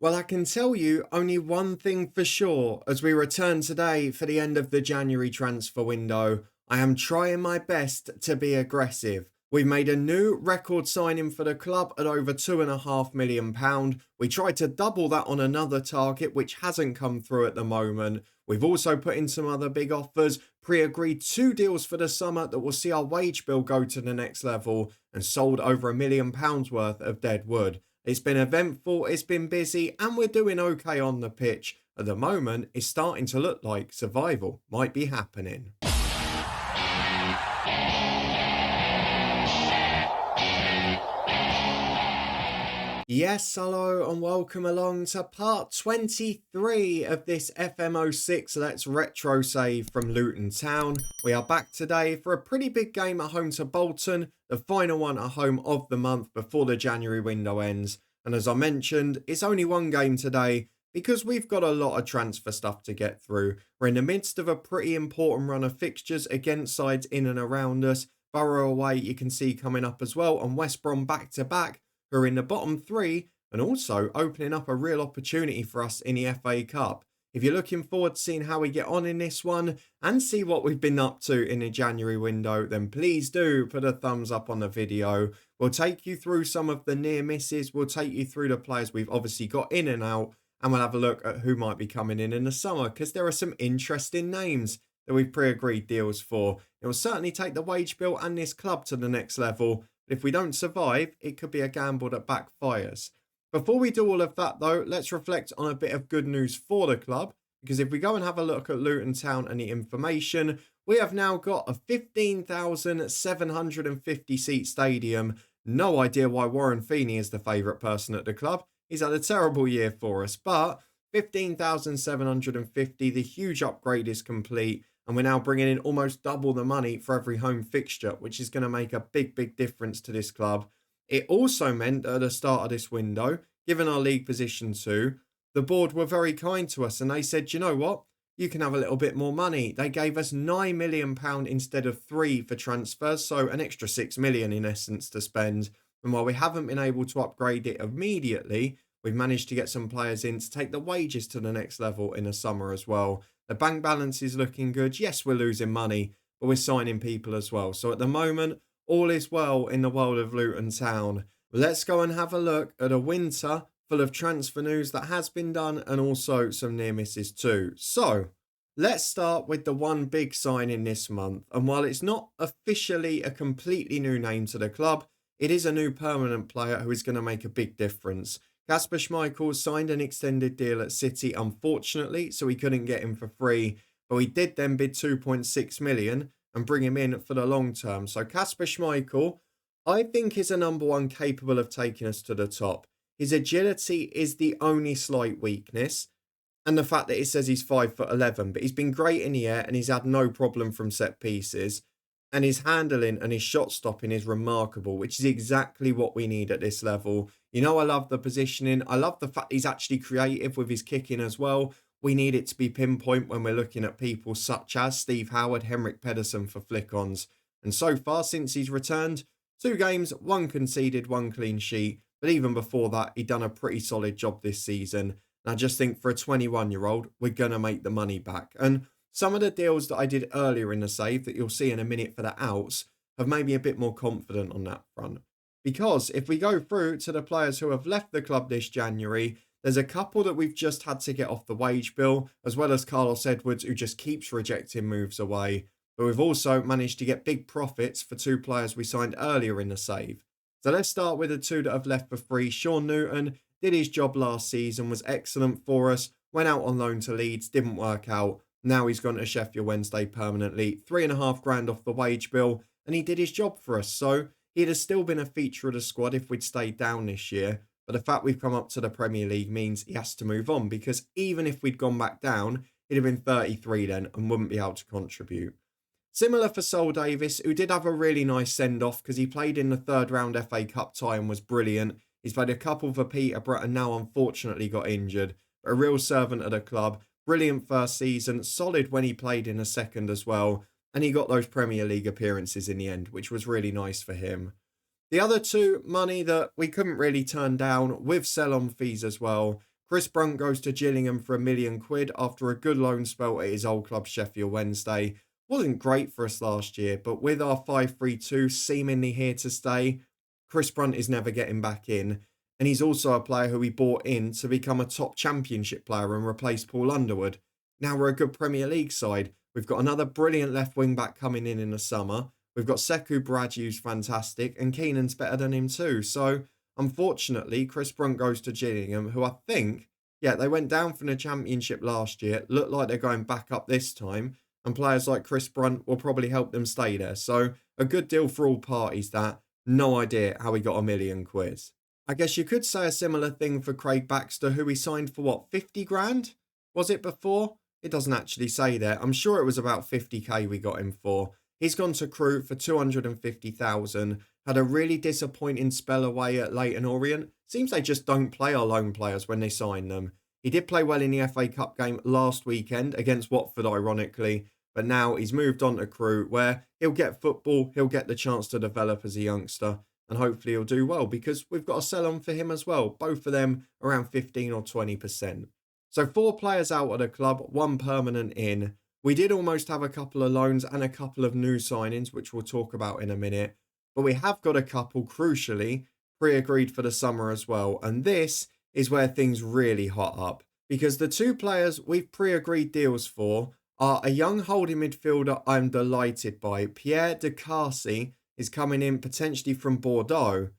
Well, I can tell you only one thing for sure as we return today for the end of the January transfer window. I am trying my best to be aggressive. We've made a new record signing for the club at over £2.5 million. We tried to double that on another target, which hasn't come through at the moment. We've also put in some other big offers, pre-agreed two deals for the summer that will see our wage bill go to the next level, and sold over £1 million worth of dead wood. It's been eventful, it's been busy, and we're doing okay on the pitch. At the moment, it's starting to look like survival might be happening. Yes, hello, and welcome along to part 23 of this FM06 Let's Retro Save from Luton Town. We are back today for a pretty big game at home to Bolton, the final one at home of the month before the January window ends. And as I mentioned, it's only one game today because we've got a lot of transfer stuff to get through. We're in the midst of a pretty important run of fixtures against sides in and around us. Borough away you can see coming up as well, and West Brom back to back, who are in the bottom three and also opening up a real opportunity for us in the FA Cup. If you're looking forward to seeing how we get on in this one and see what we've been up to in the January window, then please do put a thumbs up on the video. We'll take you through some of the near misses. We'll take you through the players we've obviously got in and out, and we'll have a look at who might be coming in the summer, because there are some interesting names that we've pre-agreed deals for. It will certainly take the wage bill and this club to the next level. If we don't survive, it could be a gamble that backfires. Before we do all of that though, let's reflect on a bit of good news for the club, because if we go and have a look at Luton Town and the information, we have now got a 15,750 seat stadium. No idea why Warren Feeney is the favourite person at the club. He's had a terrible year for us, but 15,750, the huge upgrade is complete. And we're now bringing in almost double the money for every home fixture, which is going to make a big difference to this club. It also meant that at the start of this window, given our league position too, the board were very kind to us and they said, you know what, you can have a little bit more money. They gave us £9 million instead of 3 for transfers, so an extra 6 million in essence to spend. And while we haven't been able to upgrade it immediately, we've managed to get some players in to take the wages to the next level in the summer as well. The bank balance is looking good. Yes, we're losing money, but we're signing people as well. So at the moment, all is well in the world of Luton Town. Let's go and have a look at a winter full of transfer news that has been done and also some near misses too. So let's start with the one big signing this month. And while it's not officially a completely new name to the club, it is a new permanent player who is going to make a big difference. Kasper Schmeichel signed an extended deal at City, unfortunately, so we couldn't get him for free. But we did then bid 2.6 million and bring him in for the long term. So Kasper Schmeichel, I think, is a number one capable of taking us to the top. His agility is the only slight weakness, and the fact that it says he's 5'11", but he's been great in the air and he's had no problem from set pieces. And his handling and his shot stopping is remarkable, which is exactly what we need at this level. You know, I love the positioning. I love the fact he's actually creative with his kicking as well. We need it to be pinpoint when we're looking at people such as Steve Howard, Henrik Pedersen for flick-ons. And so far, since he's returned, 2 games, 1 conceded, 1 clean sheet. But even before that, he'd done a pretty solid job this season. And I just think for a 21-year-old, we're going to make the money back. And some of the deals that I did earlier in the save that you'll see in a minute for the outs have made me a bit more confident on that front. Because if we go through to the players who have left the club this January, there's a couple that we've just had to get off the wage bill, as well as Carlos Edwards, who just keeps rejecting moves away. But we've also managed to get big profits for 2 players we signed earlier in the save. So let's start with the 2 that have left for free. Sean Newton did his job last season, was excellent for us, went out on loan to Leeds, didn't work out. Now he's gone to Sheffield Wednesday permanently, £3,500 off the wage bill, and he did his job for us. So he'd have still been a feature of the squad if we'd stayed down this year. But the fact we've come up to the Premier League means he has to move on, because even if we'd gone back down, he'd have been 33 then and wouldn't be able to contribute. Similar for Sol Davis, who did have a really nice send-off because he played in the 3rd round FA Cup tie and was brilliant. He's played a couple for Peterborough and now unfortunately got injured. But a real servant of the club. Brilliant first season, solid when he played in a second as well. And he got those Premier League appearances in the end, which was really nice for him. The other 2, money that we couldn't really turn down with sell-on fees as well. Chris Brunt goes to Gillingham for £1 million after a good loan spell at his old club Sheffield Wednesday. Wasn't great for us last year, but with our 5-3-2 seemingly here to stay, Chris Brunt is never getting back in. And he's also a player who we bought in to become a top championship player and replace Paul Underwood. Now we're a good Premier League side. We've got another brilliant left wing back coming in the summer. We've got Sekou Bradji, who's fantastic, and Keenan's better than him too. So, unfortunately, Chris Brunt goes to Gillingham, who I think, yeah, they went down from the Championship last year. Look like they're going back up this time. And players like Chris Brunt will probably help them stay there. So, a good deal for all parties that. No idea how he got £1 million. I guess you could say a similar thing for Craig Baxter, who he signed for what, 50 grand? Was it before? It doesn't actually say there. I'm sure it was about 50k we got him for. He's gone to Crewe for 250,000. Had a really disappointing spell away at Leyton Orient. Seems they just don't play our loan players when they sign them. He did play well in the FA Cup game last weekend against Watford, ironically. But now he's moved on to Crewe, where he'll get football, he'll get the chance to develop as a youngster. And hopefully he'll do well, because we've got a sell on for him as well. Both of them around 15 or 20%. So 4 players out of the club, 1 permanent in. We did almost have a couple of loans and a couple of new signings, which we'll talk about in a minute. But we have got a couple, crucially, pre-agreed for the summer as well. And this is where things really hot up. Because the 2 players we've pre-agreed deals for are a young holding midfielder I'm delighted by. Pierre de Carcy is coming in potentially from Bordeaux.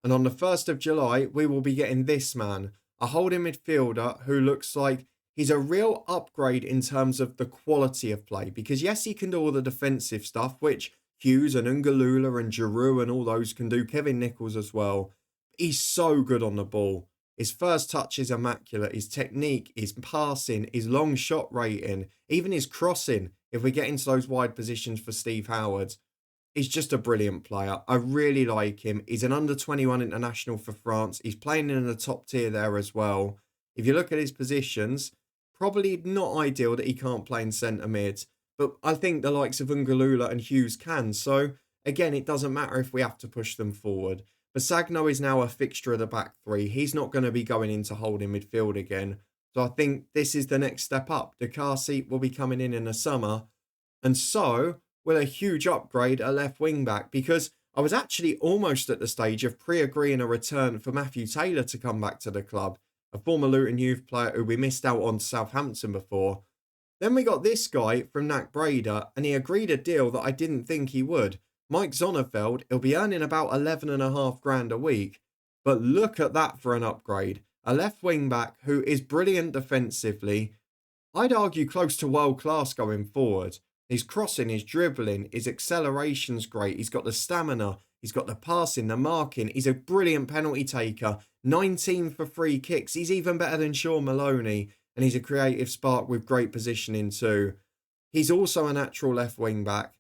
And on the 1st of July, we will be getting this man, a holding midfielder who looks like he's a real upgrade in terms of the quality of play. Because yes, he can do all the defensive stuff, which Hughes and Ungalula and Giroud and all those can do. Kevin Nichols as well. He's so good on the ball. His first touch is immaculate. His technique, his passing, his long shot rating, even his crossing, if we get into those wide positions for Steve Howard. He's just a brilliant player. I really like him. He's an under-21 international for France. He's playing in the top tier there as well. If you look at his positions, probably not ideal that he can't play in centre mid. But I think the likes of Ungalula and Hughes can. So, again, it doesn't matter if we have to push them forward. Basagno is now a fixture of the back 3. He's not going to be going into holding midfield again. So I think this is the next step up. De Carcy will be coming in the summer. And so with a huge upgrade at left wing back, because I was actually almost at the stage of pre-agreeing a return for Matthew Taylor to come back to the club, a former Luton youth player who we missed out on Southampton before. Then we got this guy from NAC Breda, and he agreed a deal that I didn't think he would. Mike Zonneveld, he'll be earning about 11.5 grand a week. But look at that for an upgrade. A left wing back who is brilliant defensively. I'd argue close to world class going forward. His crossing, his dribbling, his acceleration's great. He's got the stamina. He's got the passing, the marking. He's a brilliant penalty taker. 19 for free kicks. He's even better than Sean Maloney. And he's a creative spark with great positioning too. He's also a natural left wing back.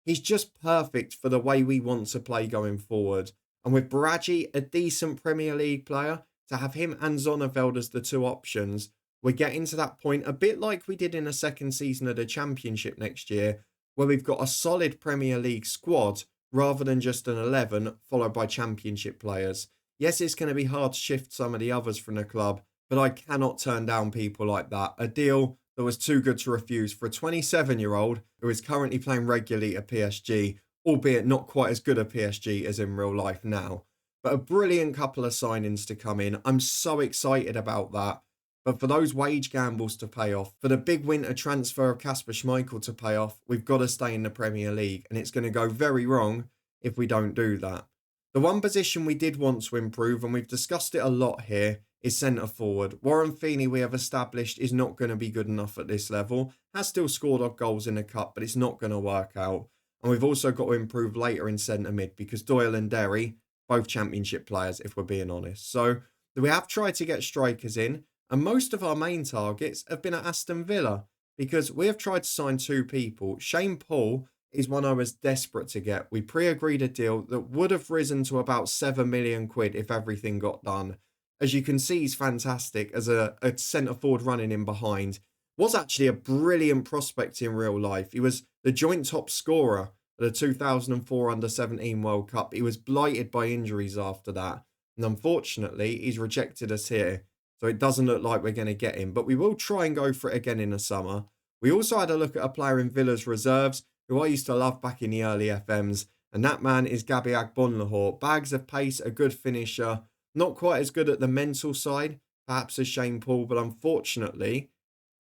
He's just perfect for the way we want to play going forward. And with Bradji, a decent Premier League player, to have him and Zonneveld as the 2 options, we're getting to that point a bit like we did in the second season of the Championship next year, where we've got a solid Premier League squad rather than just an 11 followed by Championship players. Yes, it's going to be hard to shift some of the others from the club, but I cannot turn down people like that. A deal that was too good to refuse for a 27-year-old who is currently playing regularly at PSG, albeit not quite as good at PSG as in real life now. But a brilliant couple of signings to come in. I'm so excited about that. But for those wage gambles to pay off, for the big winter transfer of Kasper Schmeichel to pay off, we've got to stay in the Premier League. And it's going to go very wrong if we don't do that. The one position we did want to improve, and we've discussed it a lot here, is centre forward. Warren Feeney, we have established, is not going to be good enough at this level. Has still scored odd goals in the cup, but it's not going to work out. And we've also got to improve later in centre mid, because Doyle and Derry, both Championship players, if we're being honest. So we have tried to get strikers in. And most of our main targets have been at Aston Villa, because we have tried to sign 2 people. Shane Paul is one I was desperate to get. We pre-agreed a deal that would have risen to about 7 million quid if everything got done. As you can see, he's fantastic as a centre forward running in behind. Was actually a brilliant prospect in real life. He was the joint top scorer at the 2004 Under-17 World Cup. He was blighted by injuries after that. And unfortunately, he's rejected us here. so it doesn't look like we're going to get him, but we will try and go for it again in the summer. We also had a look at a player in Villa's reserves, who I used to love back in the early FMs, and that man is Gabby Agbonlahor. Bags of pace, a good finisher, not quite as good at the mental side, perhaps as Shane Paul, but unfortunately,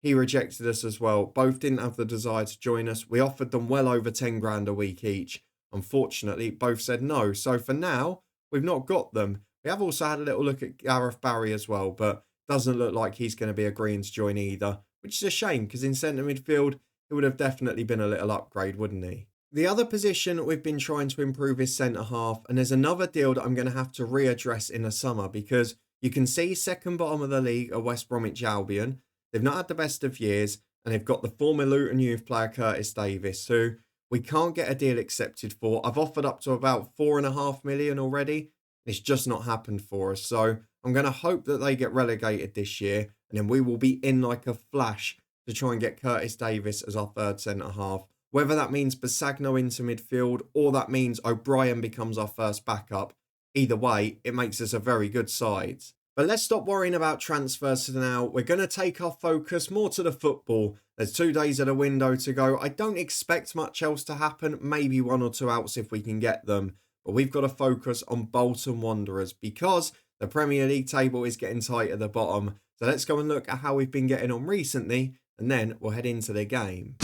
he rejected us as well. Both didn't have the desire to join us. We offered them well over 10 grand a week each. Unfortunately, both said no. So for now, we've not got them. We have also had a little look at Gareth Barry as well, but doesn't look like he's going to be agreeing to join either, which is a shame because in centre midfield, it would have definitely been a little upgrade, wouldn't he? The other position we've been trying to improve is centre half, and there's another deal that I'm going to have to readdress in the summer because you can see second bottom of the league are West Bromwich Albion. They've not had the best of years, and they've got the former Luton youth player Curtis Davis, who we can't get a deal accepted for. I've offered up to about 4.5 million already. It's just not happened for us. So I'm going to hope that they get relegated this year, and then we will be in like a flash to try and get Curtis Davis as our third centre half. Whether that means Basagno into midfield or that means O'Brien becomes our first backup, either way, it makes us a very good side. But let's stop worrying about transfers for now. We're going to take our focus more to the football. There's 2 days of the window to go. I don't expect much else to happen. Maybe 1 or 2 outs if we can get them. But we've got to focus on Bolton Wanderers because the Premier League table is getting tight at the bottom. So let's go and look at how we've been getting on recently, and then we'll head into the game.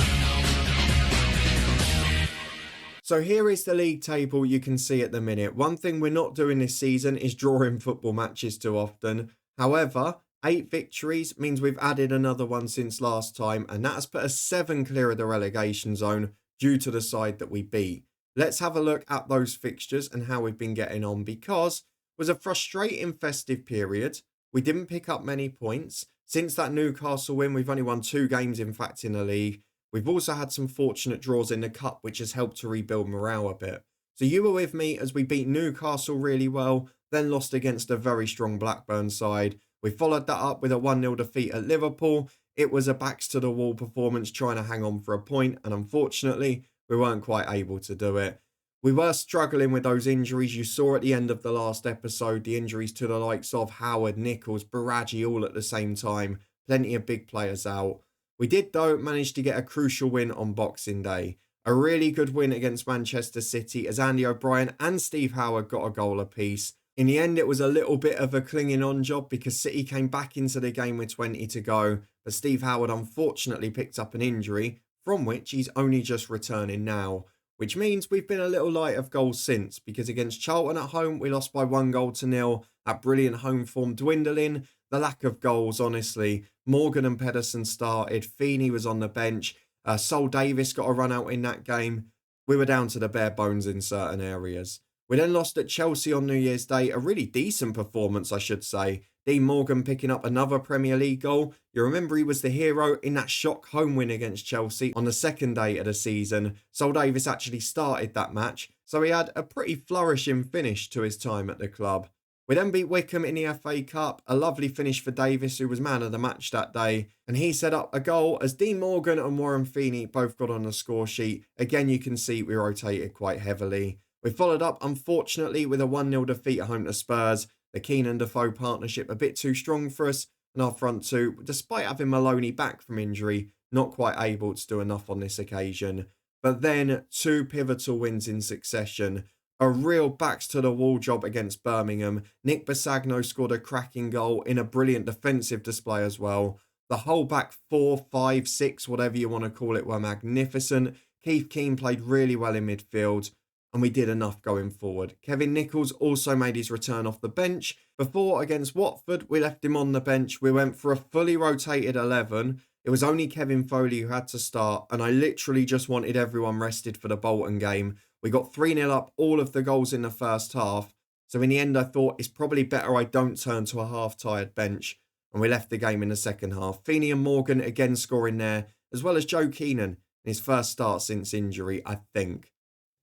So here is the league table you can see at the minute. One thing we're not doing this season is drawing football matches too often. However, 8 victories means we've added another one since last time, and that has put us 7 clear of the relegation zone due to the side that we beat. Let's have a look at those fixtures and how we've been getting on, because it was a frustrating festive period. We didn't pick up many points. Since that Newcastle win, we've only won 2 games, in fact, in the league. We've also had some fortunate draws in the cup, which has helped to rebuild morale a bit. So you were with me as we beat Newcastle really well, then lost against a very strong Blackburn side. We followed that up with a 1-0 defeat at Liverpool. It was a backs-to-the-wall performance trying to hang on for a point, and unfortunately, we weren't quite able to do it. We were struggling with those injuries. You saw at the end of the last episode, the injuries to the likes of Howard, Nichols, Baraji all at the same time. Plenty of big players out. We did, though, manage to get a crucial win on Boxing Day. A really good win against Manchester City as Andy O'Brien and Steve Howard got a goal apiece. In the end, it was a little bit of a clinging on job because City came back into the game with 20 to go. But Steve Howard unfortunately picked up an injury, from which he's only just returning now. Which means we've been a little light of goals since, because against Charlton at home, we lost by 1-0. That brilliant home form dwindling. The lack of goals, honestly. Morgan and Pedersen started. Feeney was on the bench. Sol Davis got a run out in that game. We were down to the bare bones in certain areas. We then lost at Chelsea on New Year's Day. A really decent performance, I should say. Dean Morgan picking up another Premier League goal. You remember he was the hero in that shock home win against Chelsea on the second day of the season. Sol Davis actually started that match, so he had a pretty flourishing finish to his time at the club. We then beat Wickham in the FA Cup, a lovely finish for Davis, who was man of the match that day, and he set up a goal as Dean Morgan and Warren Feeney both got on the score sheet. Again, you can see we rotated quite heavily. We followed up, unfortunately, with a 1-0 defeat at home to Spurs. The Keane and Defoe partnership a bit too strong for us, and our front two, despite having Maloney back from injury, not quite able to do enough on this occasion. But then 2 pivotal wins in succession. A real backs-to-the-wall job against Birmingham. Nick Basagno scored a cracking goal in a brilliant defensive display as well. The whole back 4, 5, 6, whatever you want to call it, were magnificent. Keith Keane played really well in midfield, and we did enough going forward. Kevin Nichols also made his return off the bench. Before, against Watford, we left him on the bench. We went for a fully rotated 11. It was only Kevin Foley who had to start, and I literally just wanted everyone rested for the Bolton game. We got 3-0 up, all of the goals in the first half. So in the end, I thought it's probably better I don't turn to a half-tired bench. And we left the game in the second half. Feeney and Morgan again scoring there, as well as Joe Keenan in his first start since injury, I think.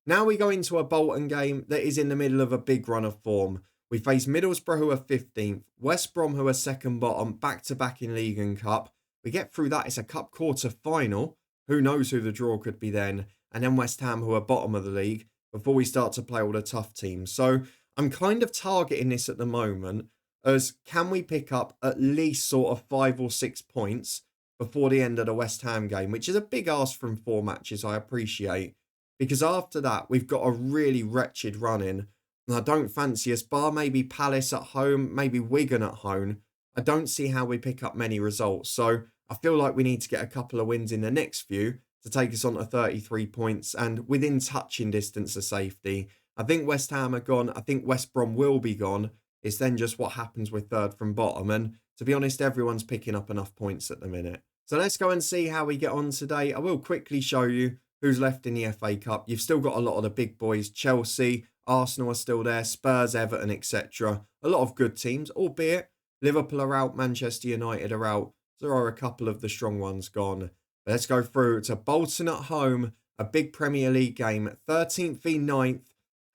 Now we go into a Bolton game that is in the middle of a big run of form. We face Middlesbrough, who are 15th, West Brom, who are second bottom, back-to-back in League and Cup. We get through that, it's a Cup quarter-final. Who knows who the draw could be then? And then West Ham, who are bottom of the league, before we start to play all the tough teams. So I'm kind of targeting this at the moment as can we pick up at least sort of 5 or 6 points before the end of the West Ham game, which is a big ask from 4 matches, I appreciate. Because after that, we've got a really wretched run in. And I don't fancy us, bar maybe Palace at home, maybe Wigan at home. I don't see how we pick up many results. So I feel like we need to get a couple of wins in the next few to take us on to 33 points and within touching distance of safety. I think West Ham are gone. I think West Brom will be gone. It's then just what happens with third from bottom. And to be honest, everyone's picking up enough points at the minute. So let's go and see how we get on today. I will quickly show you who's left in the FA Cup. You've still got a lot of the big boys. Chelsea, Arsenal are still there, Spurs, Everton, etc. A lot of good teams, albeit Liverpool are out, Manchester United are out. There are a couple of the strong ones gone. But let's go through to Bolton at home, a big Premier League game, 13th v 9th,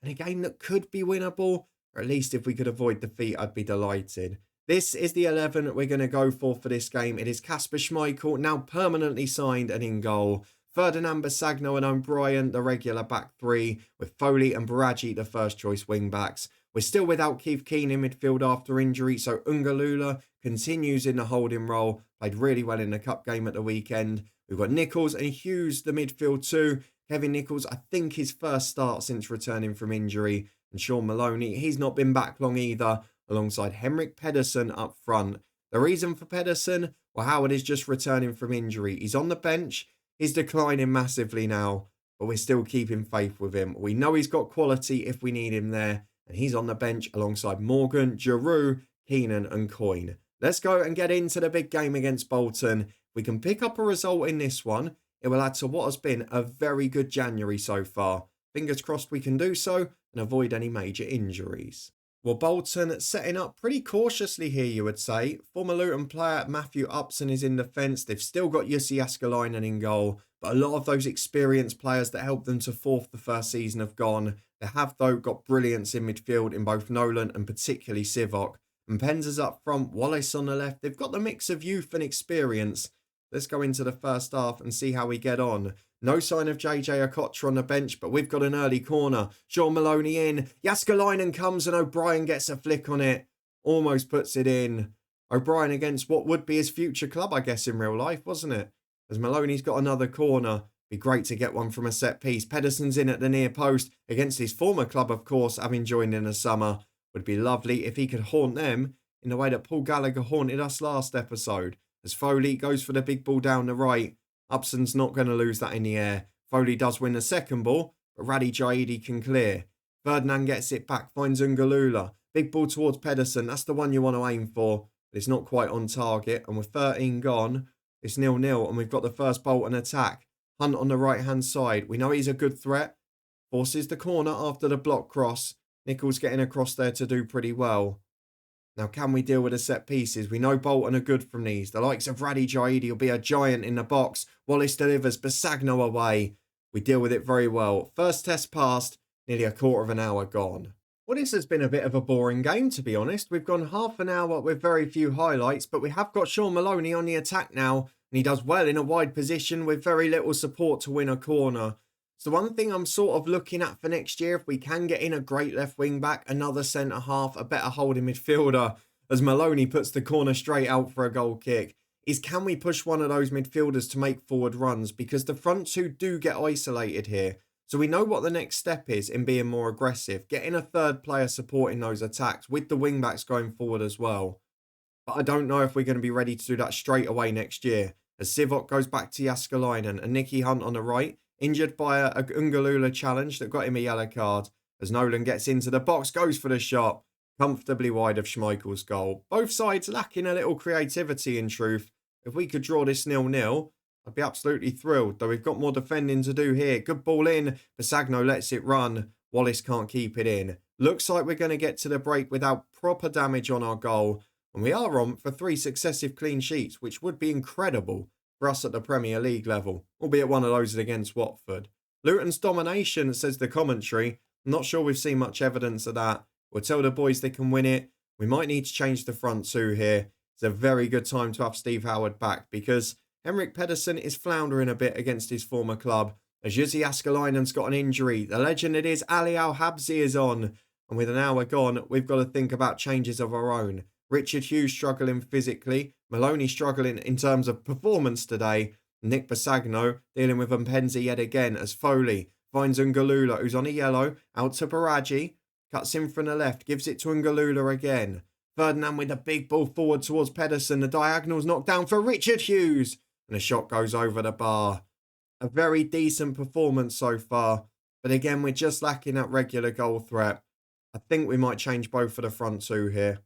and a game that could be winnable, or at least if we could avoid defeat, I'd be delighted. This is the 11 we're going to go for this game. It is Kasper Schmeichel, now permanently signed and in goal. Ferdinand Basagno and O'Brien, the regular back three, with Foley and Baraji, the first choice wing backs. We're still without Keith Keane in midfield after injury, so Ungalula continues in the holding role. Played really well in the cup game at the weekend. We've got Nichols and Hughes, the midfield two. Kevin Nichols, I think his first start since returning from injury. And Sean Maloney, he's not been back long either, alongside Henrik Pedersen up front. The reason for Pedersen? Well, Howard is just returning from injury. He's on the bench. He's declining massively now, but we're still keeping faith with him. We know he's got quality if we need him there, and he's on the bench alongside Morgan, Giroud, Keenan and Coyne. Let's go and get into the big game against Bolton. If we can pick up a result in this one, it will add to what has been a very good January so far. Fingers crossed we can do so and avoid any major injuries. Well, Bolton setting up pretty cautiously here, you would say. Former Luton player Matthew Upson is in defence. They've still got Jussi Jääskeläinen in goal, but a lot of those experienced players that helped them to fourth the first season have gone. They have, though, got brilliance in midfield in both Nolan and particularly Sivok. And Penzer's up front, Wallace on the left. They've got the mix of youth and experience. Let's go into the first half and see how we get on. No sign of JJ Okocha on the bench, but we've got an early corner. Sean Maloney in. Jääskeläinen comes and O'Brien gets a flick on it. Almost puts it in. O'Brien against what would be his future club, I guess, in real life, wasn't it? As Maloney's got another corner. Be great to get one from a set piece. Pedersen's in at the near post against his former club, of course, having joined in the summer. Would be lovely if he could haunt them in the way that Paul Gallagher haunted us last episode. As Foley goes for the big ball down the right. Upson's not going to lose that in the air. Foley does win the second ball, but Radi Jaidi can clear. Ferdinand gets it back, finds Ungalula. Big ball towards Pedersen. That's the one you want to aim for. But it's not quite on target. And with 13 gone, it's 0-0. And we've got the first Bolton attack. Hunt on the right-hand side. We know he's a good threat. Forces the corner after the block cross. Nichols getting across there to do pretty well. Now, can we deal with the set pieces? We know Bolton are good from these. The likes of Radi Jaidi will be a giant in the box. Wallace delivers, Basagno away. We deal with it very well. First test passed, nearly a quarter of an hour gone. Well, this has been a bit of a boring game, to be honest. We've gone half an hour with very few highlights, but we have got Sean Maloney on the attack now, and he does well in a wide position with very little support to win a corner. So one thing I'm sort of looking at for next year, if we can get in a great left wing back, another centre half, a better holding midfielder, as Maloney puts the corner straight out for a goal kick, is can we push one of those midfielders to make forward runs? Because the front two do get isolated here. So we know what the next step is in being more aggressive, getting a third player supporting those attacks with the wing backs going forward as well. But I don't know if we're going to be ready to do that straight away next year. As Sivok goes back to Jääskeläinen and Nicky Hunt on the right, injured by a Ungalula challenge that got him a yellow card. As Nolan gets into the box, goes for the shot. Comfortably wide of Schmeichel's goal. Both sides lacking a little creativity in truth. If we could draw this 0-0, I'd be absolutely thrilled. Though we've got more defending to do here. Good ball in. Basagno lets it run. Wallace can't keep it in. Looks like we're going to get to the break without proper damage on our goal. And we are on for 3 successive clean sheets, which would be incredible for us at the Premier League level, albeit one of those against Watford. Luton's domination, says the commentary. I'm not sure we've seen much evidence of that. We'll tell the boys they can win it. We might need to change the front two here. It's a very good time to have Steve Howard back because Henrik Pedersen is floundering a bit against his former club. As Jussi Jääskeläinen's got an injury. The legend it is Ali Al-Habsi is on. And with an hour gone, we've got to think about changes of our own. Richard Hughes struggling physically. Maloney struggling in terms of performance today. Nick Basagno dealing with Mpenzi yet again as Foley finds Ngalula, who's on a yellow, out to Baraji. Cuts in from the left, gives it to Ngalula again. Ferdinand with a big ball forward towards Pedersen. The diagonal's knocked down for Richard Hughes. And the shot goes over the bar. A very decent performance so far. But again, we're just lacking that regular goal threat. I think we might change both of the front two here.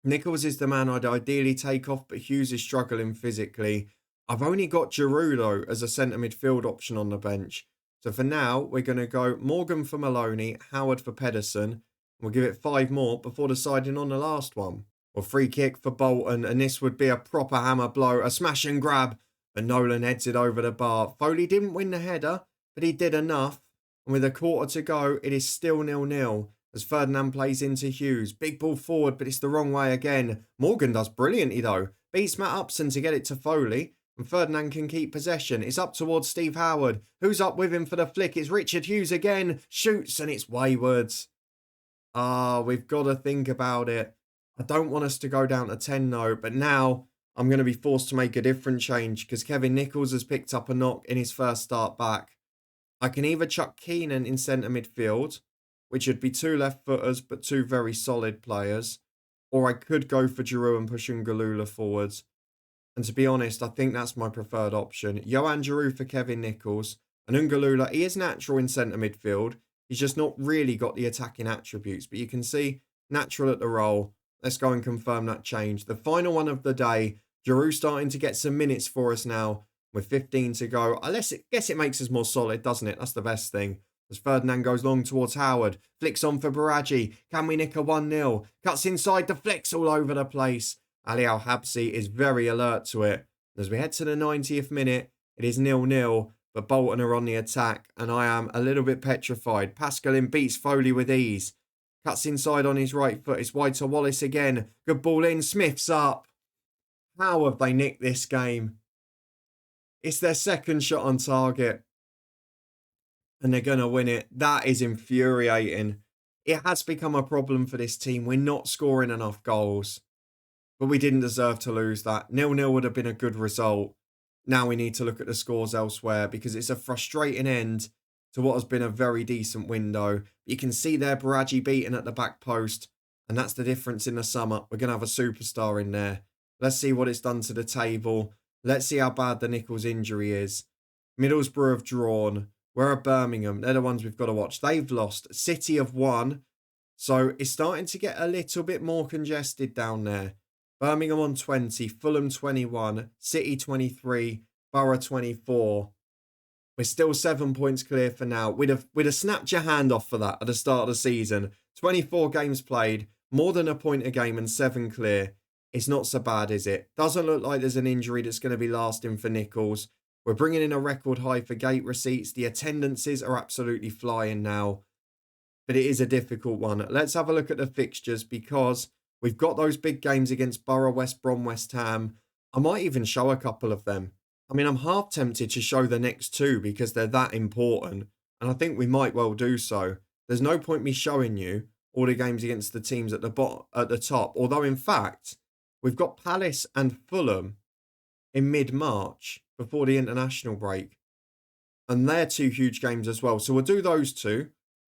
Nichols is the man I'd ideally take off, but Hughes is struggling physically. I've only got Giroud, though, as a centre midfield option on the bench. So for now, we're going to go Morgan for Maloney, Howard for Pedersen. We'll give it 5 more before deciding on the last one. Well, free kick for Bolton, and this would be a proper hammer blow, a smash and grab. And Nolan heads it over the bar. Foley didn't win the header, but he did enough. And with a quarter to go, it is still 0-0. As Ferdinand plays into Hughes. Big ball forward, but it's the wrong way again. Morgan does brilliantly, though. Beats Matt Upson to get it to Foley. And Ferdinand can keep possession. It's up towards Steve Howard. Who's up with him for the flick? It's Richard Hughes again. Shoots, and it's Waywards. We've got to think about it. I don't want us to go down to 10, though. But now I'm going to be forced to make a different change because Kevin Nichols has picked up a knock in his first start back. I can either chuck Keenan in centre midfield, which would be 2 left footers, but 2 very solid players. Or I could go for Giroud and push Ngalula forwards. And to be honest, I think that's my preferred option. Johan Giroud for Kevin Nichols. And Ngalula, he is natural in centre midfield. He's just not really got the attacking attributes. But you can see, natural at the role. Let's go and confirm that change. The final one of the day. Giroud starting to get some minutes for us now. With 15 to go. I guess it makes us more solid, doesn't it? That's the best thing. As Ferdinand goes long towards Howard. Flicks on for Baraji. Can we nick a 1-0? Cuts inside. The flicks all over the place. Ali Al-Habsi is very alert to it. As we head to the 90th minute, it is 0-0. But Bolton are on the attack. And I am a little bit petrified. Pascalin beats Foley with ease. Cuts inside on his right foot. It's wide to Wallace again. Good ball in. Smith's up. How have they nicked this game? It's their second shot on target. And they're going to win it. That is infuriating. It has become a problem for this team. We're not scoring enough goals. But we didn't deserve to lose that. 0-0 would have been a good result. Now we need to look at the scores elsewhere because it's a frustrating end to what has been a very decent window. You can see there Baraji beaten at the back post. And that's the difference in the summer. We're going to have a superstar in there. Let's see what it's done to the table. Let's see how bad the Nichols injury is. Middlesbrough have drawn. Where are Birmingham? They're the ones we've got to watch. They've lost. City have won. So it's starting to get a little bit more congested down there. Birmingham on 20. Fulham 21. City 23. Borough 24. We're still 7 points clear for now. We'd have snapped your hand off for that at the start of the season. 24 games played. More than a point a game and 7 clear. It's not so bad, is it? Doesn't look like there's an injury that's going to be lasting for Nichols. We're bringing in a record high for gate receipts. The attendances are absolutely flying now. But it is a difficult one. Let's have a look at the fixtures because we've got those big games against Borough, West Brom, West Ham. I might even show a couple of them. I mean, I'm half tempted to show the next 2 because they're that important. And I think we might well do so. There's no point me showing you all the games against the teams at the top. Although, in fact, we've got Palace and Fulham in mid-March before the international break. And they're 2 huge games as well. So we'll do those 2.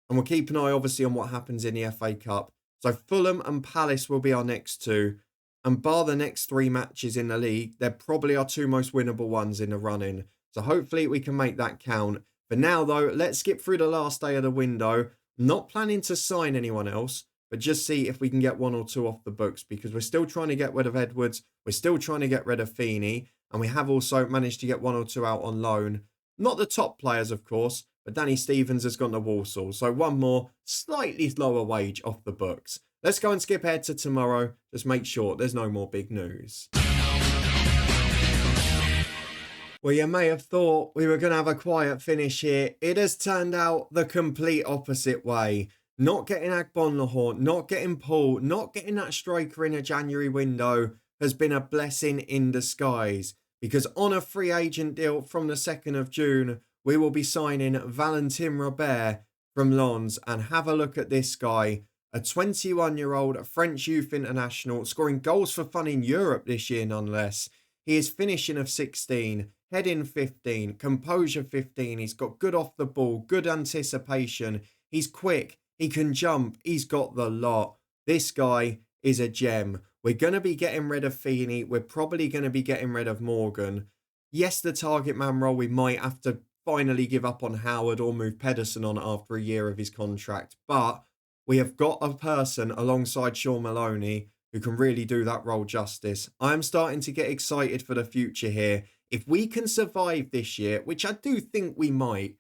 And we'll keep an eye, obviously, on what happens in the FA Cup. So Fulham and Palace will be our next 2. And bar the next 3 matches in the league, they're probably our 2 most winnable ones in the run-in. So hopefully we can make that count. For now, though, let's skip through the last day of the window. Not planning to sign anyone else, but just see if we can get 1 or 2 off the books because we're still trying to get rid of Edwards. We're still trying to get rid of Feeney. And we have also managed to get 1 or 2 out on loan. Not the top players, of course, but Danny Stevens has gone to Walsall. So 1 more, slightly lower wage off the books. Let's go and skip ahead to tomorrow. Just make sure there's no more big news. Well, you may have thought we were going to have a quiet finish here. It has turned out the complete opposite way. Not getting Agbonlahor, not getting Paul, not getting that striker in a January window has been a blessing in disguise. Because on a free agent deal from the 2nd of June, we will be signing Valentin Robert from Lens. And have a look at this guy. a 21-year-old French youth international scoring goals for fun in Europe this year nonetheless. He is finishing of 16, heading 15, composure 15. He's got good off the ball, good anticipation. He's quick, he can jump, he's got the lot. This guy is a gem. We're going to be getting rid of Feeney. We're probably going to be getting rid of Morgan. Yes, the target man role, we might have to finally give up on Howard or move Pedersen on after a year of his contract. But we have got a person alongside Sean Maloney who can really do that role justice. I'm starting to get excited for the future here. If we can survive this year, which I do think we might,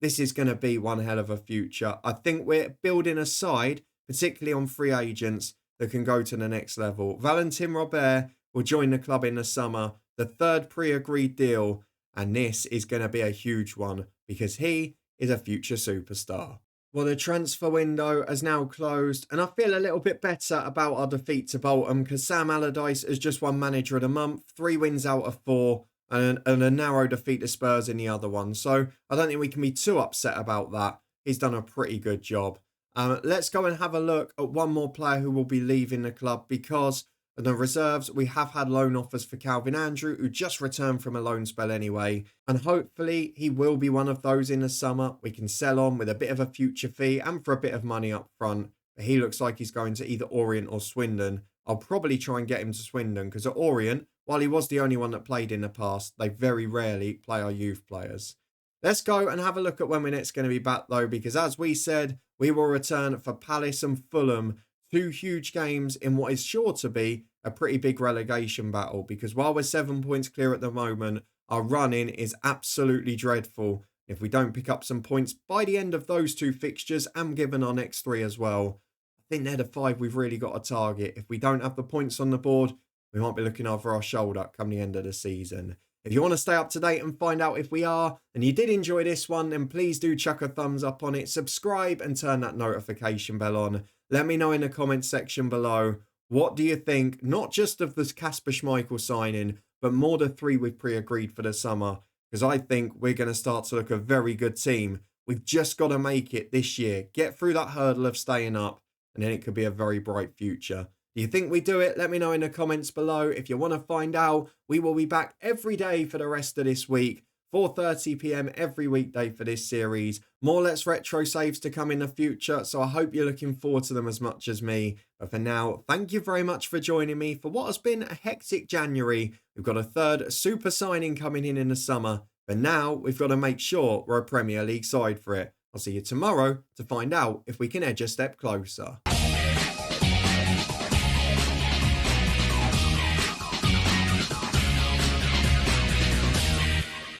this is going to be one hell of a future. I think we're building a side, particularly on free agents, that can go to the next level. Valentin Robert will join the club in the summer, the third pre-agreed deal, and this is going to be a huge one because he is a future superstar. Well, the transfer window has now closed, and I feel a little bit better about our defeat to Bolton because Sam Allardyce has just won Manager of the Month, 3 wins out of 4, and a narrow defeat to Spurs in the other one. So I don't think we can be too upset about that. He's done a pretty good job. Let's go and have a look at one more player who will be leaving the club because in the reserves, we have had loan offers for Calvin Andrew, who just returned from a loan spell anyway. And hopefully he will be one of those in the summer. We can sell on with a bit of a future fee and for a bit of money up front. But he looks like he's going to either Orient or Swindon. I'll probably try and get him to Swindon because at Orient, while he was the only one that played in the past, they very rarely play our youth players. Let's go and have a look at when we're next going to be back though, because as we said, we will return for Palace and Fulham. 2 huge games in what is sure to be a pretty big relegation battle because while we're 7 points clear at the moment, our run-in is absolutely dreadful. If we don't pick up some points by the end of those 2 fixtures and given our next 3 as well, I think they're the 5 we've really got to target. If we don't have the points on the board, we might be looking over our shoulder come the end of the season. If you want to stay up to date and find out if we are, and you did enjoy this one, then please do chuck a thumbs up on it, subscribe and turn that notification bell on. Let me know in the comments section below, what do you think, not just of this Kasper Schmeichel signing, but more the 3 we've pre-agreed for the summer, because I think we're going to start to look a very good team. We've just got to make it this year, get through that hurdle of staying up, and then it could be a very bright future. Do you think we do it? Let me know in the comments below. If you want to find out, we will be back every day for the rest of this week. 4:30 p.m. every weekday for this series. More Let's Retro saves to come in the future, so I hope you're looking forward to them as much as me. But for now, thank you very much for joining me for what has been a hectic January. We've got a 3rd super signing coming in the summer, but now we've got to make sure we're a Premier League side for it. I'll see you tomorrow to find out if we can edge a step closer.